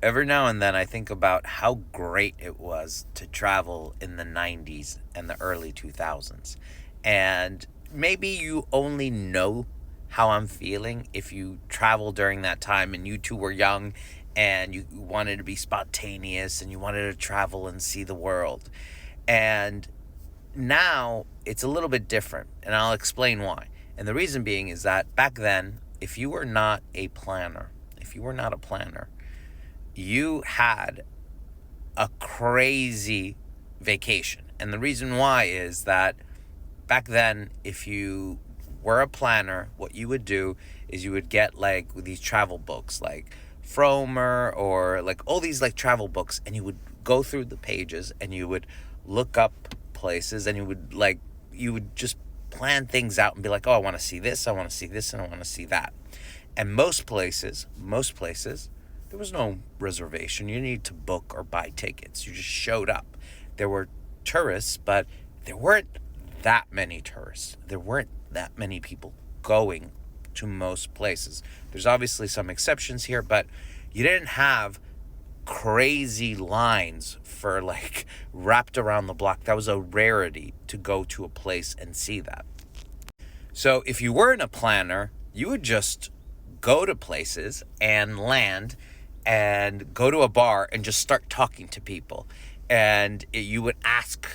Every now and then I think about how great it was to travel in the 90s and the early 2000s. And maybe you only know how I'm feeling if you travel during that time and you two were young and you wanted to be spontaneous and you wanted to travel and see the world. And now it's a little bit different, and I'll explain why. And the reason being is that back then, if you were not a planner, you had a crazy vacation. And the reason why is that back then, if you were a planner, what you would do is you would get like these travel books like Fromer or like all these like travel books, and you would go through the pages and you would look up places, and you would just plan things out and be like, oh, I want to see this, I want to see this, and I want to see that. And most places, there was no reservation. You needed to book or buy tickets. You just showed up. There were tourists, but there weren't that many tourists. There weren't that many people going to most places. There's obviously some exceptions here, but you didn't have crazy lines for like wrapped around the block. That was a rarity to go to a place and see that. So if you weren't a planner, you would just go to places and land and go to a bar and just start talking to people. And you would ask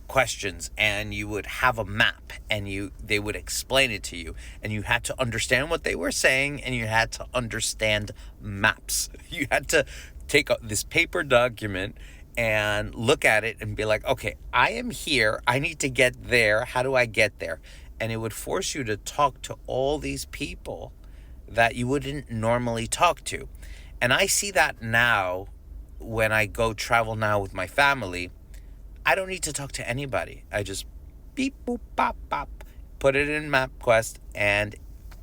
questions and you would have a map and they would explain it to you, and you had to understand what they were saying, and you had to understand maps. You had to take this paper document and look at it and be like, okay, I am here, I need to get there, how do I get there? And it would force you to talk to all these people that you wouldn't normally talk to. And I see that now when I go travel now with my family. I don't need to talk to anybody. I just beep, boop, bop, bop, put it in MapQuest, and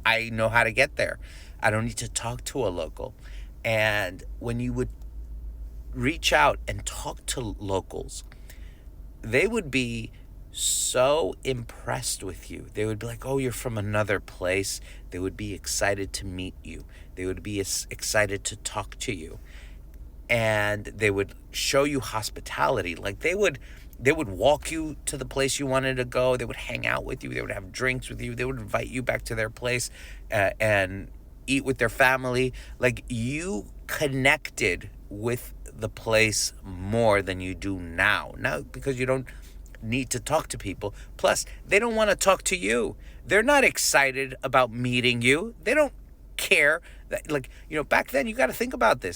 I know how to get there. I don't need to talk to a local. And when you would reach out and talk to locals, they would be so impressed with you. They would be like, oh, you're from another place. They would be excited to meet you. They would be excited to talk to you. And they would show you hospitality. Like they would walk you to the place you wanted to go. They would hang out with you. They would have drinks with you. They would invite you back to their place and eat with their family. Like you connected with the place more than you do now. Now, because you don't need to talk to people. Plus, they don't want to talk to you. They're not excited about meeting you. They don't care. Back then, you got to think about this.